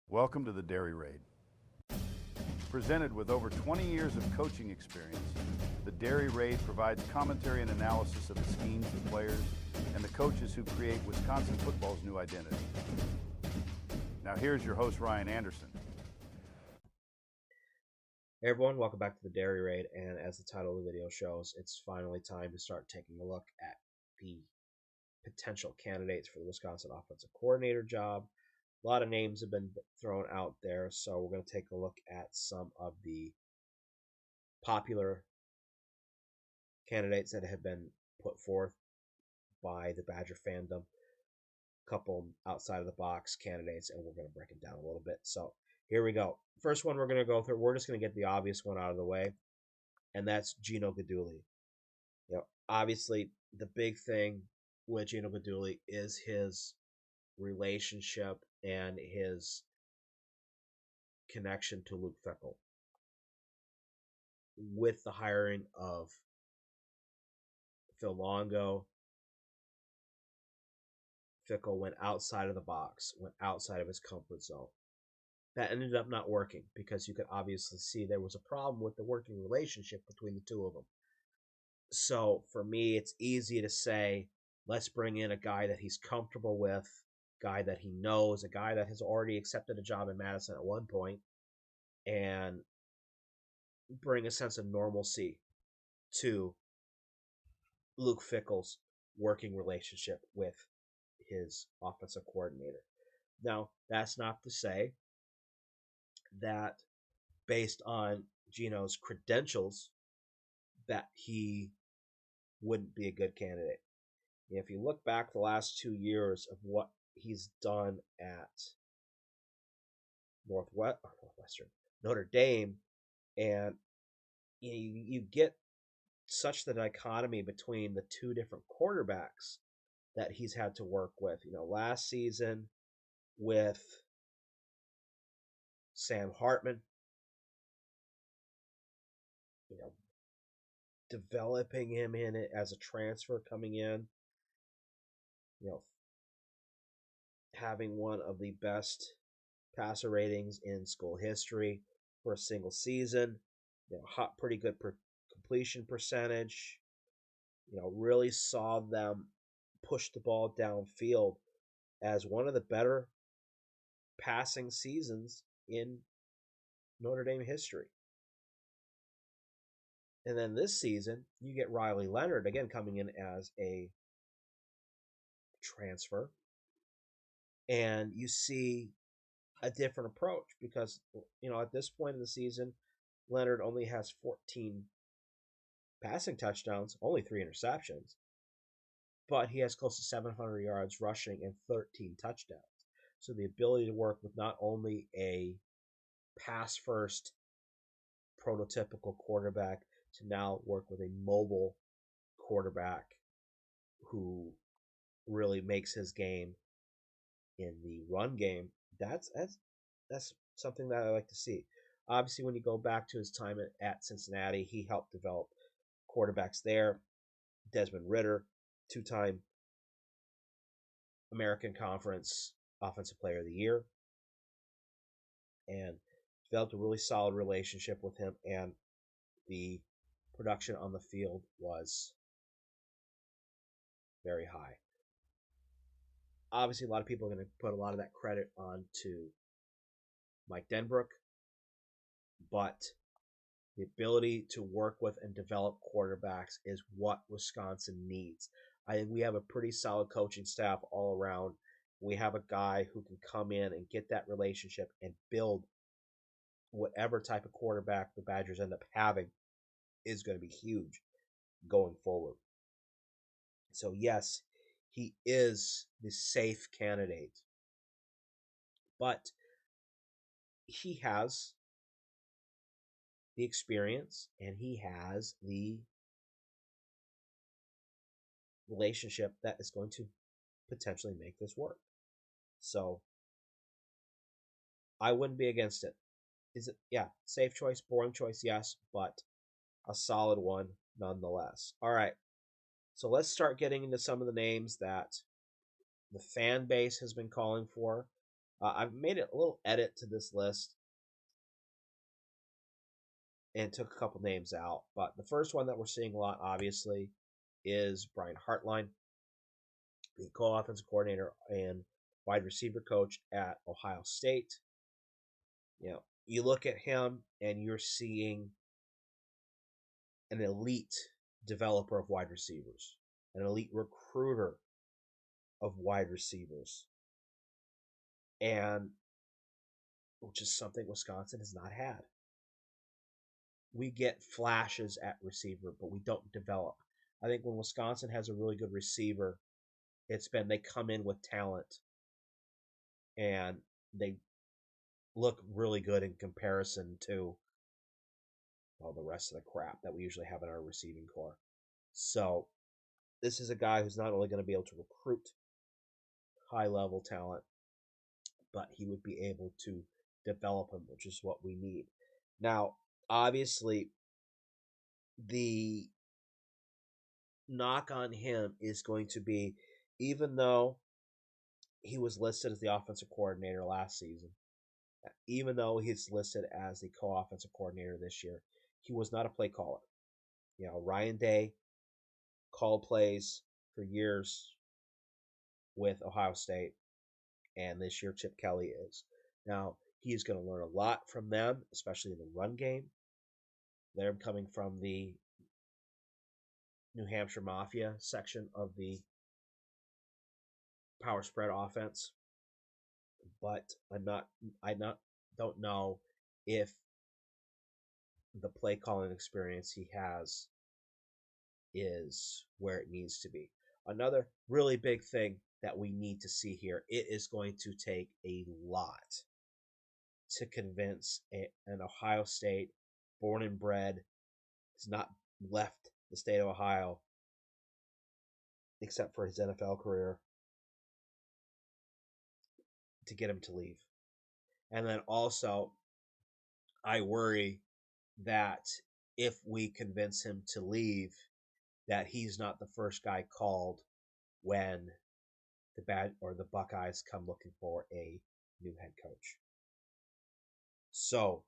Welcome to the Dairy Raid. Presented with over 20 years of coaching experience, the Dairy Raid provides commentary and analysis of the schemes, the players, and the coaches who create Wisconsin football's new identity. Now here's your host, Ryan Anderson. Hey everyone, welcome back to the Dairy Raid, and as the title of the video shows, it's finally time to start taking a look at the potential candidates for the Wisconsin offensive coordinator job. A lot of names have been thrown out there, so we're going to take a look at some of the popular candidates that have been put forth by the Badger fandom, a couple outside of the box candidates, and we're going to break it down a little bit. So here we go. First one we're going to go through, we're just going to get the obvious one out of the way, and that's Gino Guidugli. Obviously, the big thing with Gino Guidugli is his relationship and his connection to Luke Fickell. With the hiring of Phil Longo, Fickell went outside of the box, went outside of his comfort zone. That ended up not working because you could obviously see there was a problem with the working relationship between the two of them. So for me, it's easy to say, let's bring in a guy that he's comfortable with, guy that he knows, a guy that has already accepted a job in Madison at one point, and bring a sense of normalcy to Luke Fickell's working relationship with his offensive coordinator. Now, that's not to say that based on Gino's credentials that he wouldn't be a good candidate. If you look back the last 2 years of what he's done at Notre Dame, and you get such the dichotomy between the two different quarterbacks that he's had to work with. Last season with Sam Hartman, developing him in it as a transfer coming in, having one of the best passer ratings in school history for a single season, pretty good completion percentage, really saw them push the ball downfield as one of the better passing seasons in Notre Dame history. And then this season, you get Riley Leonard, again, coming in as a transfer. And you see a different approach because, at this point in the season, Leonard only has 14 passing touchdowns, only 3 interceptions. But he has close to 700 yards rushing and 13 touchdowns. So the ability to work with not only a pass-first prototypical quarterback to now work with a mobile quarterback who really makes his game in the run game, that's something that I like to see. Obviously, when you go back to his time at Cincinnati, he helped develop quarterbacks there. Desmond Ridder, 2-time American Conference Offensive Player of the Year, and developed a really solid relationship with him, and the production on the field was very high. Obviously, a lot of people are going to put a lot of that credit on to Mike Denbrook, but the ability to work with and develop quarterbacks is what Wisconsin needs. I think we have a pretty solid coaching staff all around. We have a guy who can come in and get that relationship and build whatever type of quarterback the Badgers end up having is going to be huge going forward. So yes, he is the safe candidate, but he has the experience and he has the relationship that is going to potentially make this work. So I wouldn't be against it. Is it? Yeah, safe choice, boring choice, yes, but a solid one nonetheless. All right, so let's start getting into some of the names that the fan base has been calling for. I've made a little edit to this list and took a couple names out. But the first one that we're seeing a lot, obviously, is Brian Hartline, the co-offensive coordinator and wide receiver coach at Ohio State. You look at him and you're seeing an elite developer of wide receivers, an elite recruiter of wide receivers, and which is something Wisconsin has not had. We get flashes at receiver, but we don't develop. I think when Wisconsin has a really good receiver, it's been they come in with talent and they look really good in comparison to all the rest of the crap that we usually have in our receiving core. So this is a guy who's not only going to be able to recruit high-level talent, but he would be able to develop him, which is what we need. Now, obviously, the knock on him is going to be, even though he was listed as the offensive coordinator last season, even though he's listed as the co-offensive coordinator this year, he was not a play caller. Ryan Day called plays for years with Ohio State, and this year Chip Kelly is. Now, he's going to learn a lot from them, especially in the run game. They're coming from the New Hampshire Mafia section of the power spread offense, but don't know if the play calling experience he has is where it needs to be. Another really big thing that we need to see here, it is going to take a lot to convince an Ohio State born and bred, has not left the state of Ohio except for his NFL career, to get him to leave. And then also, I worry that if we convince him to leave, that he's not the first guy called when the Buckeyes come looking for a new head coach. So,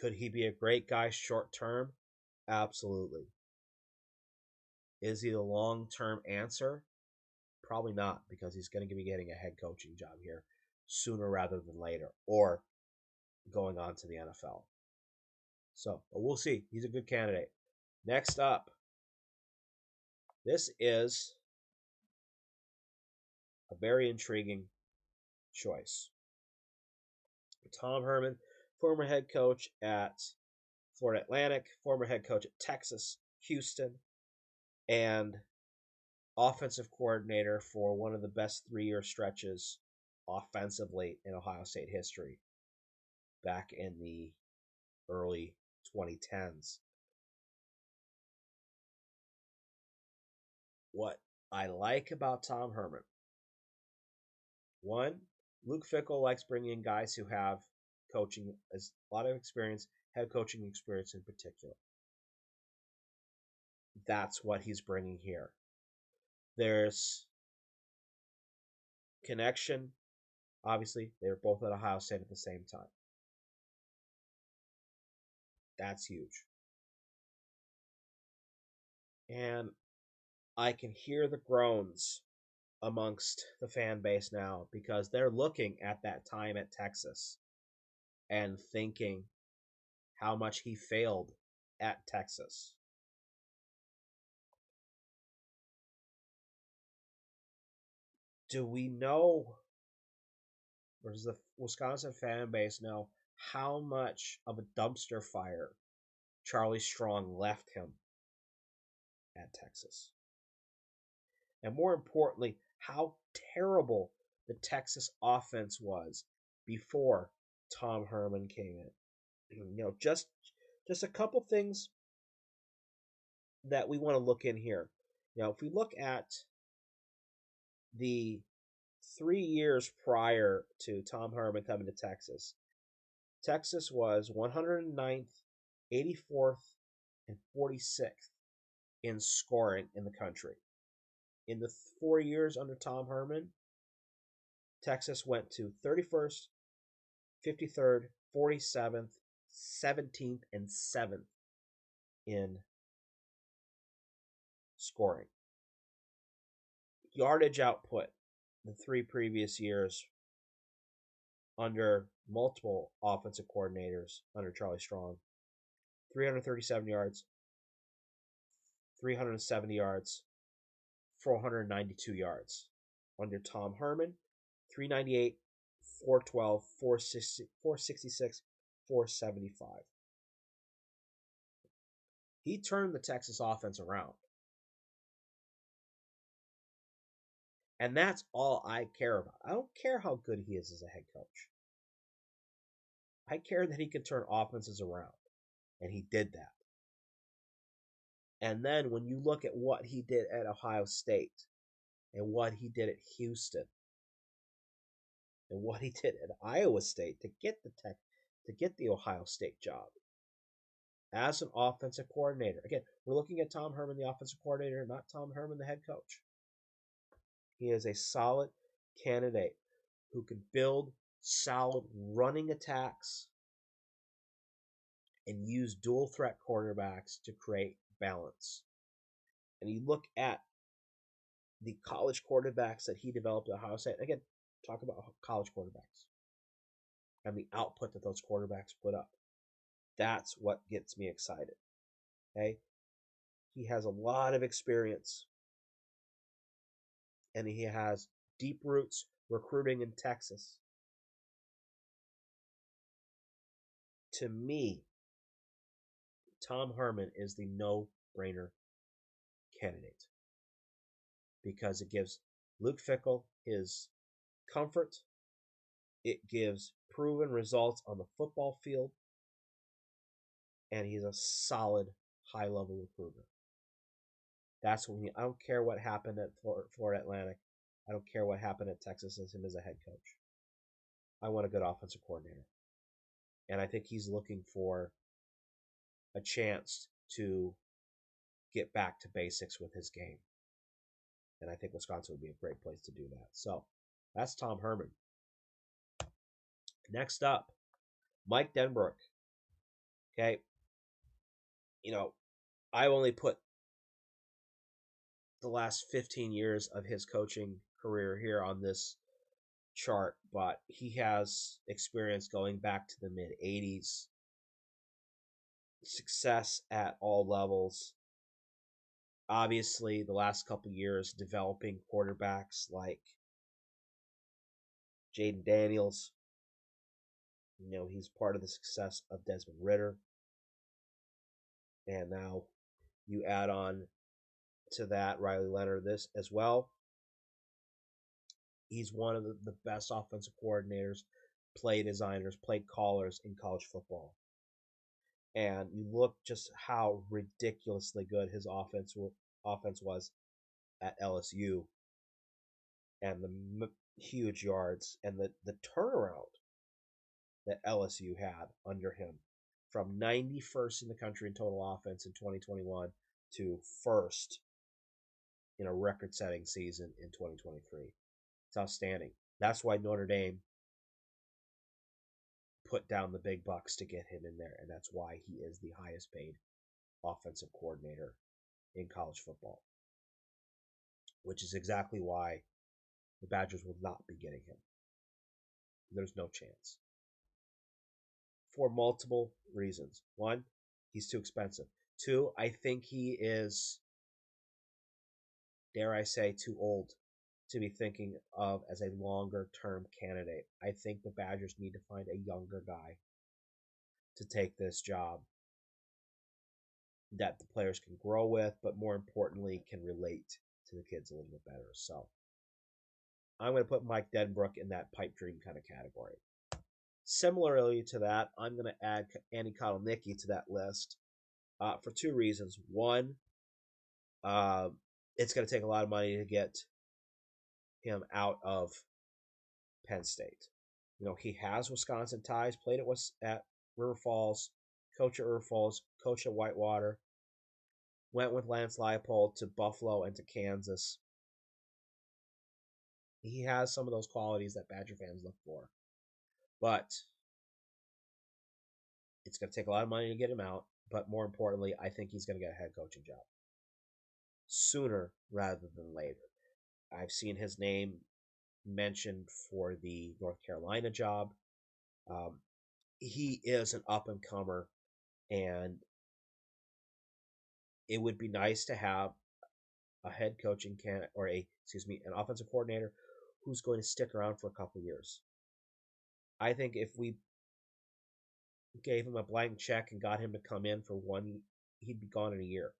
could he be a great guy short term? Absolutely. Is he the long-term answer? Probably not, because he's going to be getting a head coaching job here sooner rather than later, or going on to the NFL. So, but we'll see. He's a good candidate. Next up, this is a very intriguing choice. Tom Herman, former head coach at Florida Atlantic, former head coach at Texas, Houston, and offensive coordinator for one of the best 3-year stretches offensively in Ohio State history back in the early 2010s. What I like about Tom Herman, one, Luke Fickell likes bringing in guys who have coaching, a lot of experience, head coaching experience in particular. That's what he's bringing here. There's connection. Obviously, they were both at Ohio State at the same time. That's huge. And I can hear the groans amongst the fan base now, because they're looking at that time at Texas and thinking how much he failed at Texas. Do we know, or does the Wisconsin fan base know, how much of a dumpster fire Charlie Strong left him at Texas? And more importantly, how terrible the Texas offense was before Tom Herman came in. Just a couple things that we want to look in here. If we look at the 3 years prior to Tom Herman coming to Texas, Texas was 109th, 84th, and 46th in scoring in the country. In the 4 years under Tom Herman, Texas went to 31st, 53rd, 47th, 17th, and 7th in scoring. Yardage output the 3 previous years under multiple offensive coordinators under Charlie Strong: 337 yards, 370 yards, 492 yards. Under Tom Herman, 398, 412, 466, 475. He turned the Texas offense around. And that's all I care about. I don't care how good he is as a head coach. I care that he can turn offenses around. And he did that. And then when you look at what he did at Ohio State and what he did at Houston and what he did at Iowa State to get the Ohio State job as an offensive coordinator. Again, we're looking at Tom Herman, the offensive coordinator, not Tom Herman, the head coach. He is a solid candidate who can build solid running attacks and use dual threat quarterbacks to create balance. And you look at the college quarterbacks that he developed at Ohio State. Again, talk about college quarterbacks and the output that those quarterbacks put up. That's what gets me excited. Okay? He has a lot of experience. And he has deep roots recruiting in Texas. To me, Tom Herman is the no-brainer candidate because it gives Luke Fickell his comfort. It gives proven results on the football field. And he's a solid, high-level recruiter. That's when I don't care what happened at Florida Atlantic. I don't care what happened at Texas as him as a head coach. I want a good offensive coordinator. And I think he's looking for a chance to get back to basics with his game. And I think Wisconsin would be a great place to do that. So that's Tom Herman. Next up, Mike Denbrook. Okay. I've only put the last 15 years of his coaching career here on this chart, but he has experience going back to the mid-'80s, success at all levels. Obviously, the last couple years developing quarterbacks like Jaden Daniels. He's part of the success of Desmond Ridder. And now you add on to that Riley Leonard this as well. He's one of the best offensive coordinators, play designers, play callers in college football. And you look just how ridiculously good his offense was at LSU, and the huge yards and the turnaround that LSU had under him, from 91st in the country in total offense in 2021 to first in a record-setting season in 2023. It's outstanding. That's why Notre Dame put down the big bucks to get him in there, and that's why he is the highest paid offensive coordinator in college football, which is exactly why the Badgers will not be getting him. There's no chance. For multiple reasons. One, he's too expensive. Two, I think he is, dare I say, too old to be thinking of as a longer-term candidate. I think the Badgers need to find a younger guy to take this job that the players can grow with, but more importantly, can relate to the kids a little bit better. So I'm going to put Mike Denbrook in that pipe dream kind of category. Similarly to that, I'm going to add Andy Kotelnicki to that list for two reasons. One, it's going to take a lot of money to get him out of Penn State. He has Wisconsin ties, played at River Falls, coach at River Falls, coach at Whitewater, went with Lance Leipold to Buffalo and to Kansas. He has some of those qualities that Badger fans look for. But it's going to take a lot of money to get him out. But more importantly, I think he's going to get a head coaching job sooner rather than later. I've seen his name mentioned for the North Carolina job. He is an up and comer, and it would be nice to have a head coaching candidate or an offensive coordinator who's going to stick around for a couple years. I think if we gave him a blank check and got him to come in for one, he'd be gone in a year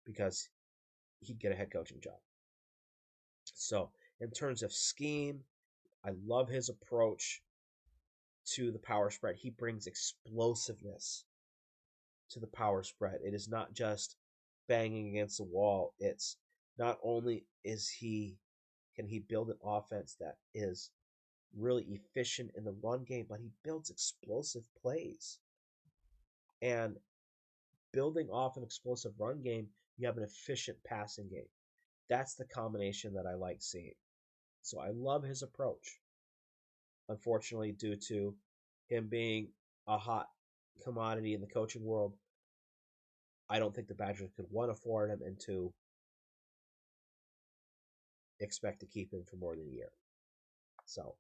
because he'd get a head coaching job. So, in terms of scheme, I love his approach to the power spread. He brings explosiveness to the power spread. It is not just banging against the wall. It's not only can he build an offense that is really efficient in the run game, but he builds explosive plays. And building off an explosive run game, you have an efficient passing game. That's the combination that I like seeing. So I love his approach. Unfortunately, due to him being a hot commodity in the coaching world, I don't think the Badgers could, one, afford him, and two, expect to keep him for more than a year. So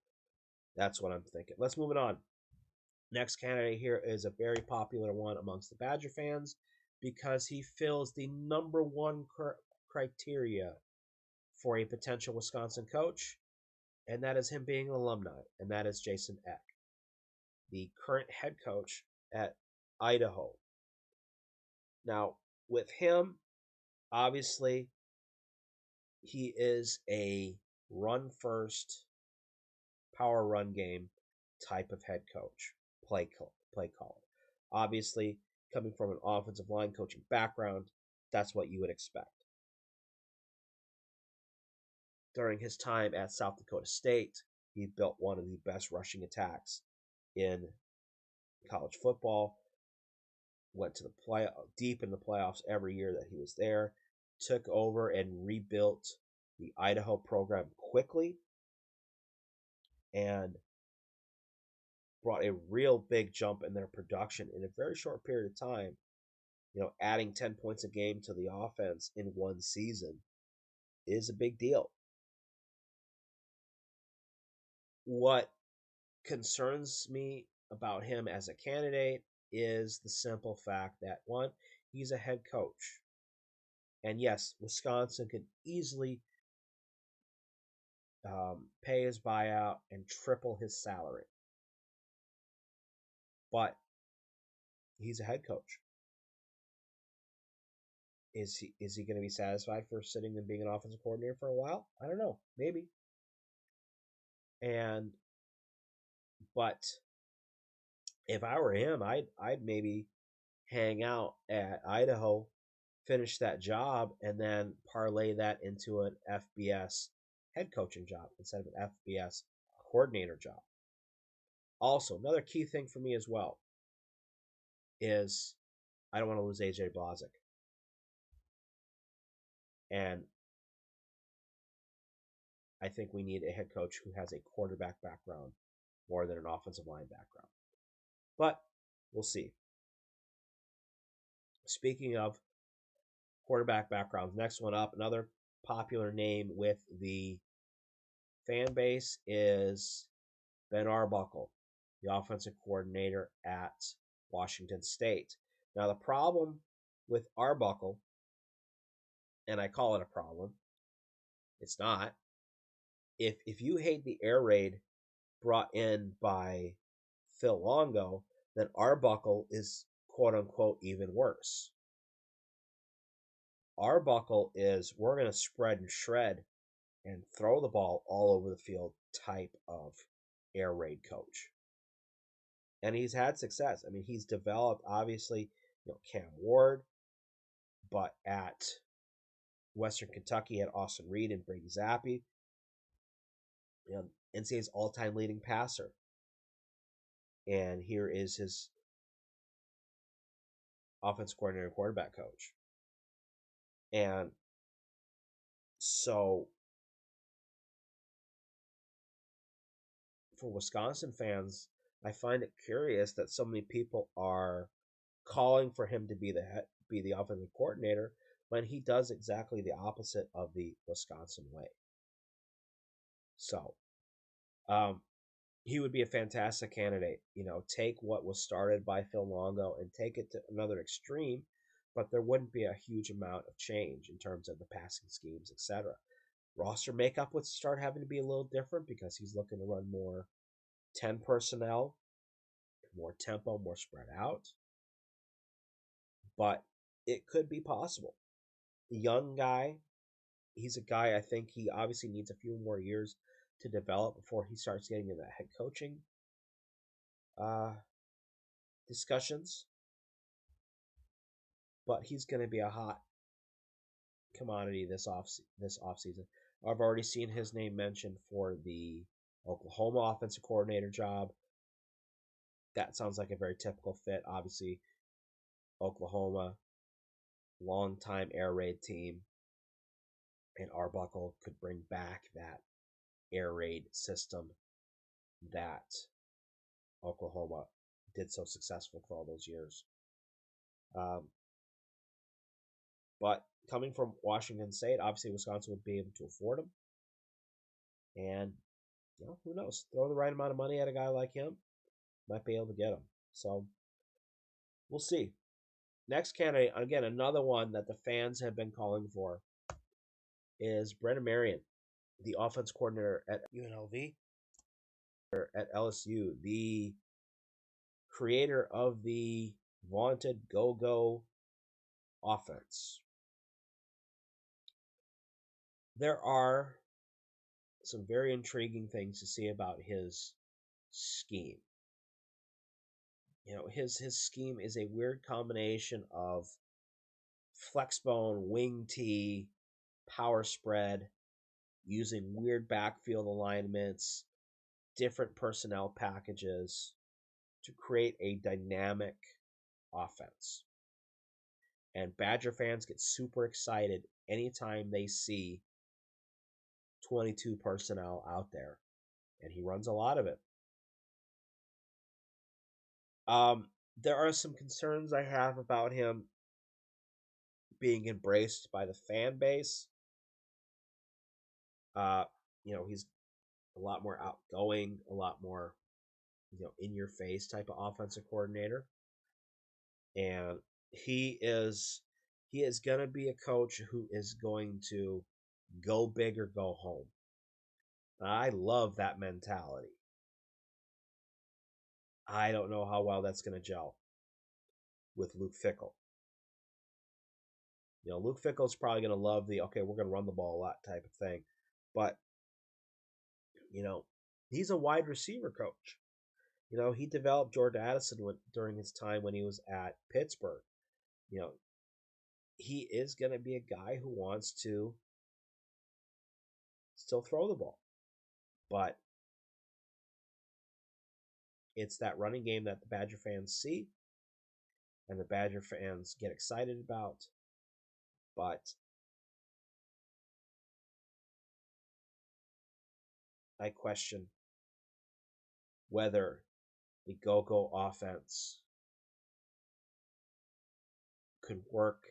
that's what I'm thinking. Let's move it on. Next candidate here is a very popular one amongst the Badger fans because he fills the number one criteria for a potential Wisconsin coach, and that is him being an alumni, and that is Jason Eck, the current head coach at Idaho. Now, with him, obviously, he is a run-first, power run game type of head coach, play caller. Obviously, coming from an offensive line coaching background, that's what you would expect. During his time at South Dakota State, he built one of the best rushing attacks in college football, went to the deep in the playoffs every year that he was there, took over and rebuilt the Idaho program quickly, and brought a real big jump in their production in a very short period of time. Adding 10 points a game to the offense in one season is a big deal. What concerns me about him as a candidate is the simple fact that, one, he's a head coach. And yes, Wisconsin could easily pay his buyout and triple his salary. But he's a head coach. Is he going to be satisfied for sitting and being an offensive coordinator for a while? I don't know. Maybe. But if I were him, I'd maybe hang out at Idaho, finish that job, and then parlay that into an FBS head coaching job instead of an FBS coordinator job. Also, another key thing for me as well is I don't want to lose AJ Blazik. And I think we need a head coach who has a quarterback background more than an offensive line background. But we'll see. Speaking of quarterback backgrounds, next one up, another popular name with the fan base is Ben Arbuckle, the offensive coordinator at Washington State. Now, the problem with Arbuckle, and I call it a problem, it's not. If you hate the air raid brought in by Phil Longo, then Arbuckle is quote-unquote even worse. Arbuckle is, we're going to spread and shred and throw the ball all over the field type of air raid coach. And he's had success. I mean, he's developed, obviously, Cam Ward, but at Western Kentucky had Austin Reed and Brady Zappi. NCAA's all-time leading passer. And here is his offensive coordinator and quarterback coach. And so for Wisconsin fans, I find it curious that so many people are calling for him to be the offensive coordinator when he does exactly the opposite of the Wisconsin way. So, he would be a fantastic candidate. Take what was started by Phil Longo and take it to another extreme, but there wouldn't be a huge amount of change in terms of the passing schemes, etc. Roster makeup would start having to be a little different because he's looking to run more 10 personnel, more tempo, more spread out. But it could be possible. The young guy, he's a guy I think he obviously needs a few more years to develop before he starts getting into head coaching discussions. But he's going to be a hot commodity this offseason. I've already seen his name mentioned for the Oklahoma offensive coordinator job. That sounds like a very typical fit. Obviously, Oklahoma, longtime air raid team, and Arbuckle could bring back that air raid system that Oklahoma did so successful for all those years. But coming from Washington State, obviously Wisconsin would be able to afford him. And who knows? Throw the right amount of money at a guy like him, might be able to get him. So we'll see. Next candidate, again, another one that the fans have been calling for, is Brennan Marion, the offense coordinator at UNLV, or at LSU, the creator of the vaunted go-go offense. There are some very intriguing things to see about his scheme. His scheme is a weird combination of flexbone, wing tee, power spread, using weird backfield alignments, different personnel packages to create a dynamic offense. And Badger fans get super excited anytime they see 22 personnel out there, and he runs a lot of it. There are some concerns I have about him being embraced by the fan base. He's a lot more outgoing, a lot more, in your face type of offensive coordinator. And he is going to be a coach who is going to go big or go home. I love that mentality. I don't know how well that's going to gel with Luke Fickell. Luke Fickell's probably going to love the, okay, we're going to run the ball a lot type of thing. But, he's a wide receiver coach. He developed Jordan Addison during his time when he was at Pittsburgh. He is going to be a guy who wants to still throw the ball. But it's that running game that the Badger fans see and the Badger fans get excited about. But I question whether the go-go offense could work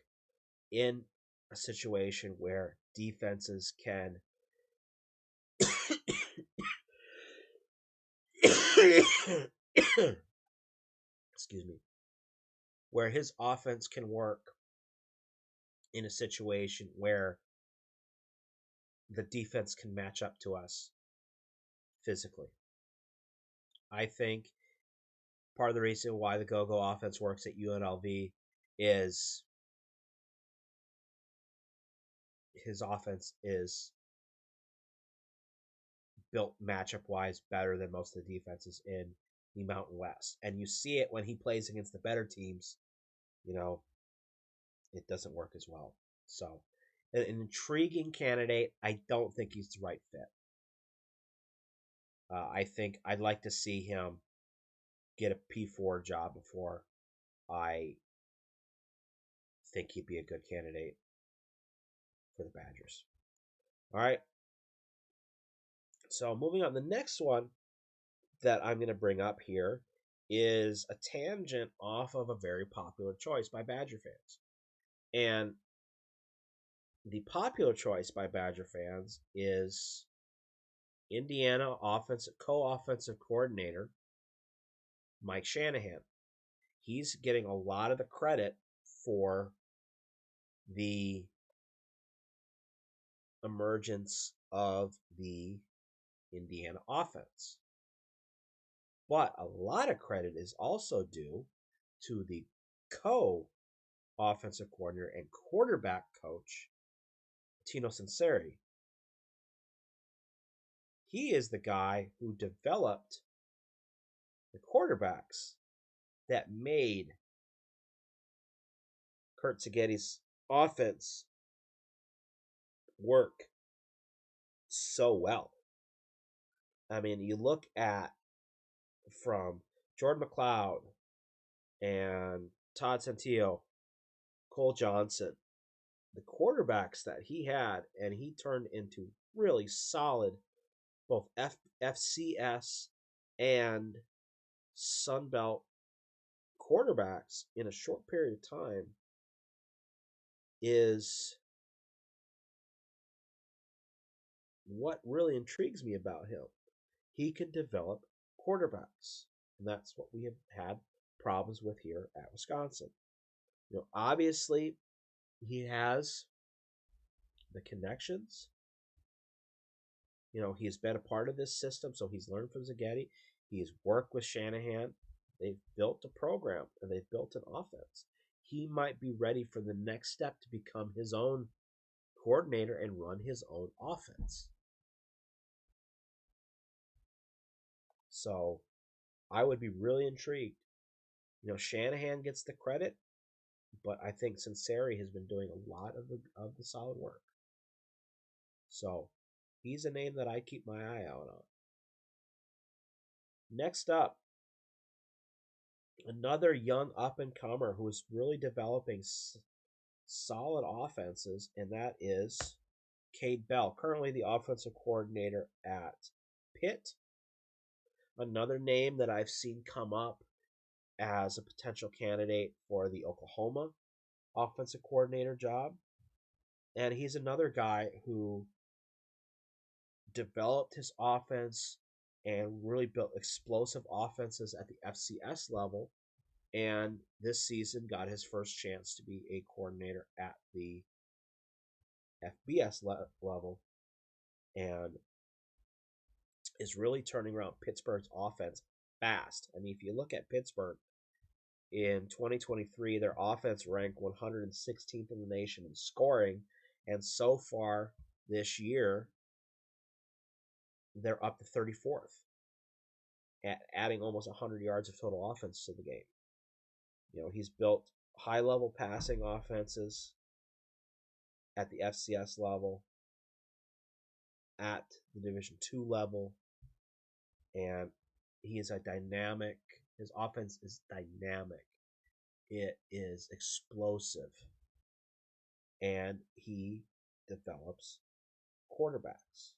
in a situation where defenses can excuse me, where his offense can work in a situation where the defense can match up to us physically. I think part of the reason why the go-go offense works at UNLV is his offense is built matchup-wise better than most of the defenses in the Mountain West. And you see it when he plays against the better teams, it doesn't work as well. So, an intriguing candidate. I don't think he's the right fit. I think I'd like to see him get a P4 job before I think he'd be a good candidate for the Badgers. All right. So moving on, the next one that I'm going to bring up here is a tangent off of a very popular choice by Badger fans. And the popular choice by Badger fans is Indiana co-offensive coordinator Mike Shanahan. He's getting a lot of the credit for the emergence of the Indiana offense. But a lot of credit is also due to the co-offensive coordinator and quarterback coach, Tino Sunseri. He is the guy who developed the quarterbacks that made Curt Cighetti's offense work so well. I mean, you look at from Jordan McLeod and Todd Santillo, Cole Johnson, the quarterbacks that he had, and he turned into really solid both FCS and Sun Belt quarterbacks in a short period of time is what really intrigues me about him. He can develop quarterbacks, and that's what we have had problems with here at Wisconsin. Obviously, he has the connections. He's been a part of this system, so he's learned from Cighetti. He's worked with Shanahan. They've built a program, and they've built an offense. He might be ready for the next step to become his own coordinator and run his own offense. So I would be really intrigued. Shanahan gets the credit, but I think Sunseri has been doing a lot of the solid work. So he's a name that I keep my eye out on. Next up, another young up-and-comer who is really developing solid offenses, and that is Cade Bell, currently the offensive coordinator at Pitt. Another name that I've seen come up as a potential candidate for the Oklahoma offensive coordinator job. And he's another guy who developed his offense and really built explosive offenses at the FCS level. And this season got his first chance to be a coordinator at the FBS level. And is really turning around Pittsburgh's offense fast. I mean, if you look at Pittsburgh, in 2023, their offense ranked 116th in the nation in scoring, and so far this year, they're up to 34th, adding almost 100 yards of total offense to the game. He's built high-level passing offenses at the FCS level, at the Division II level, and he is his offense is dynamic. It is explosive. And he develops quarterbacks.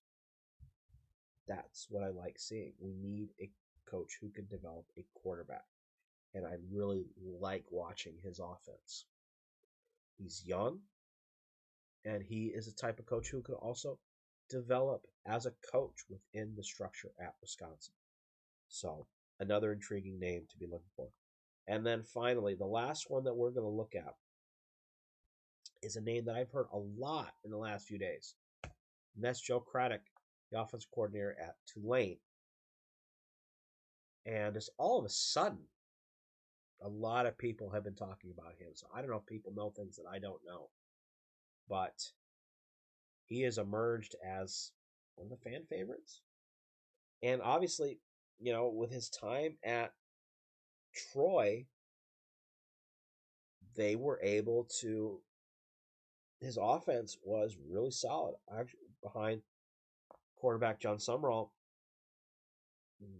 That's what I like seeing. We need a coach who can develop a quarterback. And I really like watching his offense. He's young, and he is a type of coach who can also develop as a coach within the structure at Wisconsin. So, another intriguing name to be looking for. And then finally, the last one that we're going to look at is a name that I've heard a lot in the last few days. And that's Joe Craddock, the offensive coordinator at Tulane. And just all of a sudden, a lot of people have been talking about him. So I don't know if people know things that I don't know. But he has emerged as one of the fan favorites. And obviously, with his time at Troy, they were able to, his offense was really solid. Actually, behind quarterback John Summerall,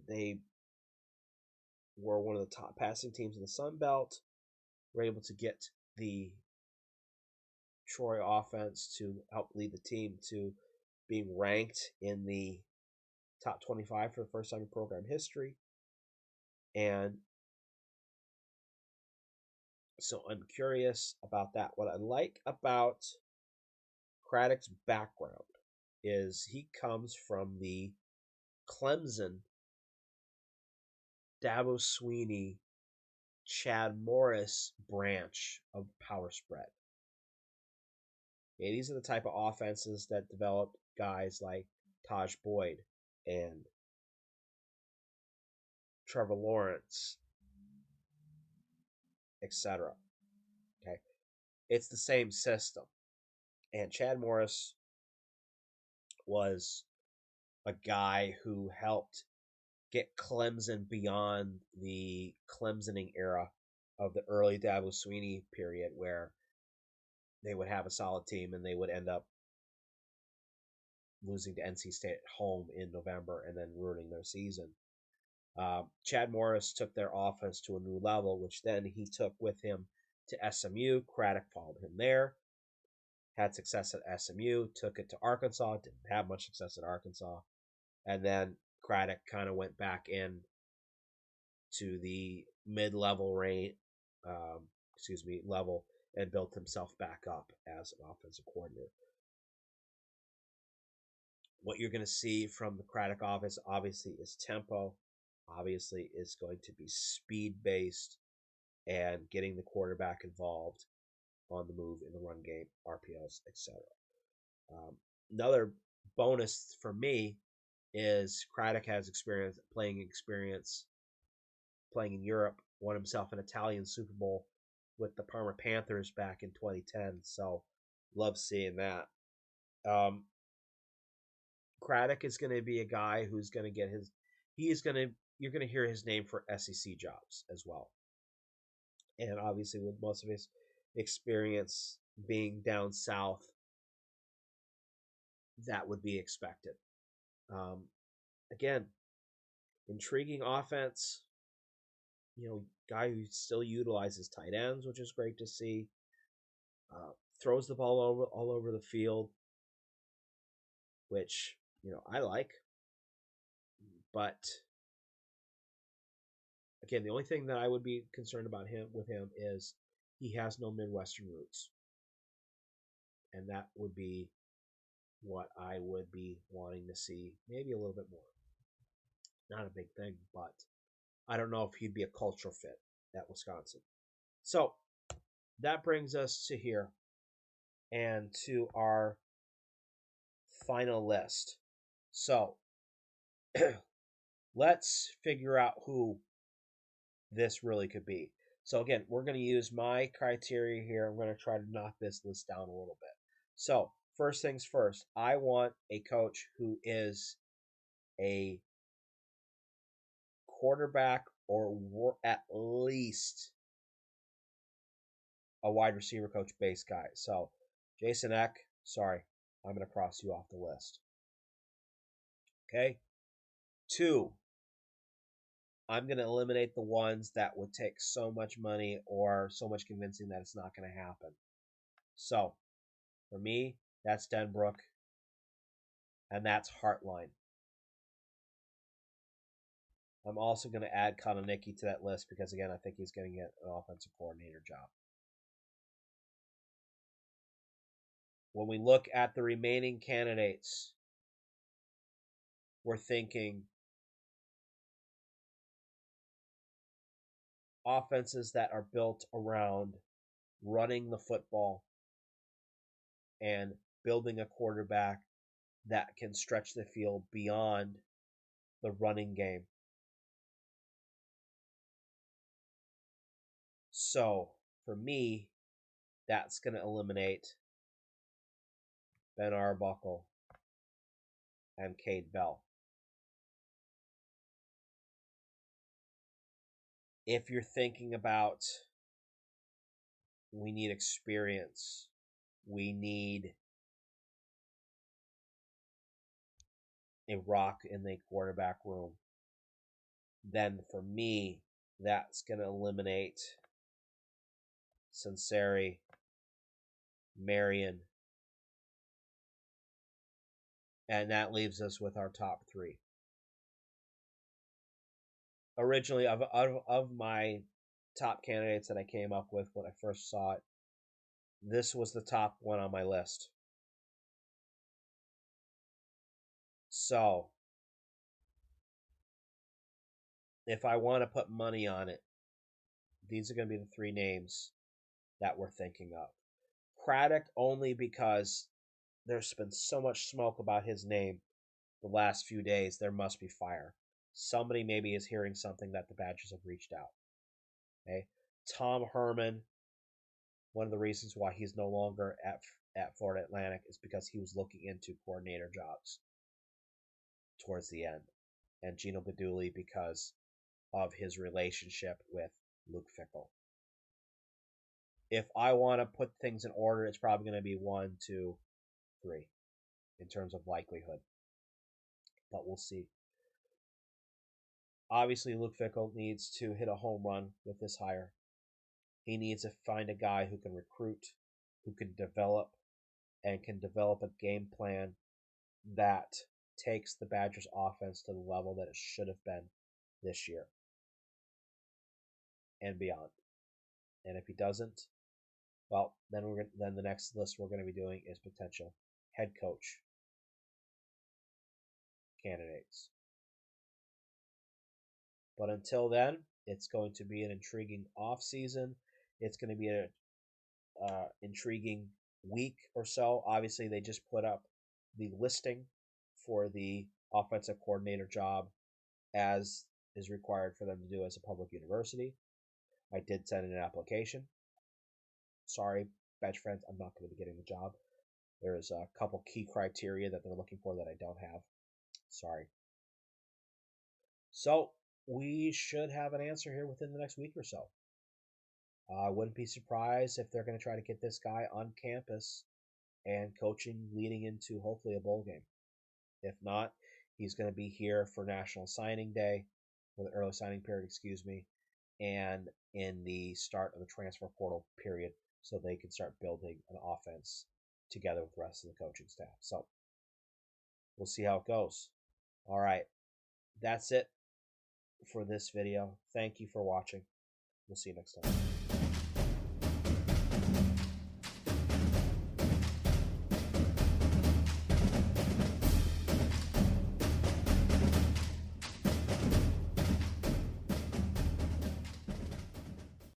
they were one of the top passing teams in the Sun Belt. Were able to get the Troy offense to help lead the team to being ranked in the top 25 for the first time in program history. And so I'm curious about that. What I like about Craddock's background is he comes from the Clemson, Dabo Swinney, Chad Morris branch of power spread. And these are the type of offenses that developed guys like Taj Boyd and Trevor Lawrence, etc. Okay, it's the same system. And Chad Morris was a guy who helped get Clemson beyond the Clemsoning era of the early Dabo Swinney period, where they would have a solid team and they would end up losing to NC State at home in November and then ruining their season. Chad Morris took their offense to a new level, which then he took with him to SMU. Craddock followed him there, had success at SMU, took it to Arkansas, didn't have much success at Arkansas, and then Craddock kind of went back in to the mid-level level, and built himself back up as an offensive coordinator. What you're going to see from the Craddock offense, obviously, is tempo. Obviously, is going to be speed-based and getting the quarterback involved on the move in the run game, RPOs, etc. Another bonus for me is Craddock has playing in Europe, won himself an Italian Super Bowl with the Parma Panthers back in 2010. So, love seeing that. Craddock is going to be a guy who's going to get you're going to hear his name for SEC jobs as well. And obviously, with most of his experience being down south, that would be expected. Again, intriguing offense. Guy who still utilizes tight ends, which is great to see. Throws the ball all over the field, which I like. But again, the only thing that I would be concerned about with him is he has no Midwestern roots, and that would be what I would be wanting to see, maybe a little bit more. Not a big thing, but I don't know if he'd be a cultural fit at Wisconsin. So that brings us to here and to our final list. So let's figure out who this really could be. So again, we're going to use my criteria here. I'm going to try to knock this list down a little bit. So first things first, I want a coach who is a quarterback or at least a wide receiver coach base guy. So Jason Eck, sorry, I'm going to cross you off the list. Okay. 2, I'm going to eliminate the ones that would take so much money or so much convincing that it's not going to happen. So for me, that's Denbrook, and that's Hartline. I'm also going to add Kotelnicki to that list because, again, I think he's going to get an offensive coordinator job. When we look at the remaining candidates, we're thinking offenses that are built around running the football and building a quarterback that can stretch the field beyond the running game. So, for me, that's going to eliminate Ben Arbuckle and Cade Bell. If you're thinking about we need experience, we need a rock in the quarterback room, then for me, that's going to eliminate Sunseri, Marion, and that leaves us with our top 3. originally of my top candidates that I came up with when I first saw it, this was the top one on my list. So, if I want to put money on it, these are going to be the three names that we're thinking of. Craddock only because there's been so much smoke about his name the last few days. There must be fire. Somebody maybe is hearing something that the Badgers have reached out. Okay, Tom Herman. One of the reasons why he's no longer at Florida Atlantic is because he was looking into coordinator jobs towards the end, and Gino Baduli because of his relationship with Luke Fickell. If I want to put things in order, it's probably going to be 1, 2, 3 in terms of likelihood. But we'll see. Obviously, Luke Fickell needs to hit a home run with this hire. He needs to find a guy who can recruit, who can develop, and can develop a game plan that takes the Badgers offense to the level that it should have been this year and beyond. And if he doesn't, well, then the next list we're going to be doing is potential head coach candidates. But until then, it's going to be an intriguing off season. It's going to be an intriguing week or so. Obviously, they just put up the listing for the offensive coordinator job as is required for them to do as a public university. I did send in an application. Sorry, Badge friends, I'm not going to be getting the job. There's a couple key criteria that they're looking for that I don't have. Sorry. So, we should have an answer here within the next week or so. I wouldn't be surprised if they're going to try to get this guy on campus and coaching leading into hopefully a bowl game. If not, he's going to be here for National Signing Day, or the early signing period, and in the start of the transfer portal period, so they can start building an offense together with the rest of the coaching staff. So, we'll see how it goes. All right, that's it for this video. Thank you for watching. We'll see you next time.